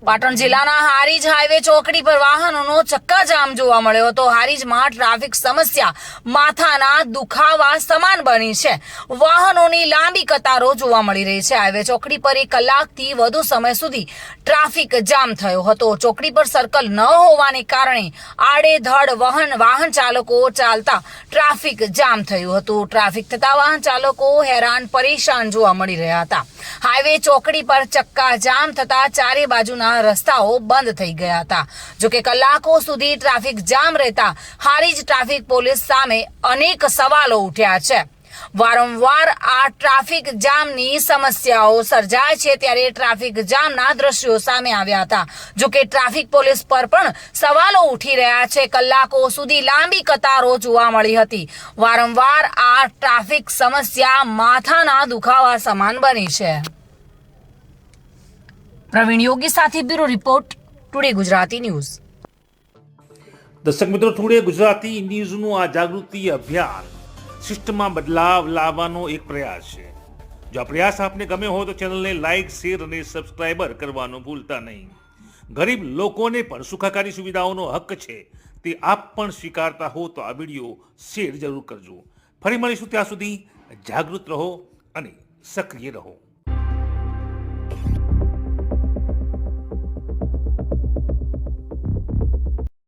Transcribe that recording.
પાટણ જિલ્લાના હારીજ હાઈવે ચોકડી પર વાહનોનો ચક્કાજામ જોવા મળ્યો હતો। હારીજમાં ટ્રાફિક સમસ્યા માથાના દુખાવા સમાન બની છે। વાહનોની લાંબી કતારો જોવા મળી રહી છે। હાઈવે ચોકડી પર 1 કલાકથી વધુ સમય સુધી ટ્રાફિક જામ થયો હતો। ચોકડી પર સર્કલ ન હોવાને કારણે આડેધડ વાહન ચાલકો ચાલતા ટ્રાફિક જામ થયું હતું। ટ્રાફિક થતા વાહન ચાલકો હેરાન પરેશાન જોવા મળી રહ્યા હતા। હાઈવે ચોકડી પર ચક્કાજામ થતા ચારે બાજુના રસ્તાઓ બંધ થઈ ગયા હતા। જોકે કલાકો સુધી ટ્રાફિક જામ રહેતા હારીજ ટ્રાફિક પોલીસ સામે અનેક સવાલો ઉઠ્યા છે। વારંવાર આ ટ્રાફિક જામની સમસ્યાઓ સર્જાય છે ત્યારે ટ્રાફિક જામના દ્રશ્યો સામે આવ્યા હતા। જોકે ટ્રાફિક પોલીસ પર પણ સવાલો ઉઠી રહ્યા છે। કલાકો સુધી લાંબી કતારો જોવા મળી હતી। વારંવાર આ ટ્રાફિક સમસ્યા માથાના દુખાવા સમાન બની છે। પ્રવીણ યોગી સાથે bureau report, today Gujarati news. દર્શક મિત્રો, ટુડે ગુજરાતી ન્યૂઝનું આ જાગૃતિ અભિયાન સિસ્ટમમાં બદલાવ લાવવાનો એક પ્રયાસ છે। જો આ પ્રયાસ આપને ગમે હોય તો ચેનલને લાઇક, શેર અને સબસ્ક્રાઇબર કરવાનું ભૂલતા નહીં। ગરીબ લોકોને પણ સુખાકારી સુવિધાઓનો હક છે તે આપ પણ સ્વીકારતા હો તો આ વિડીયો શેર જરૂર કરજો। ફરી મળીશું, ત્યાં સુધી જાગૃત રહો અને સક્રિય રહો।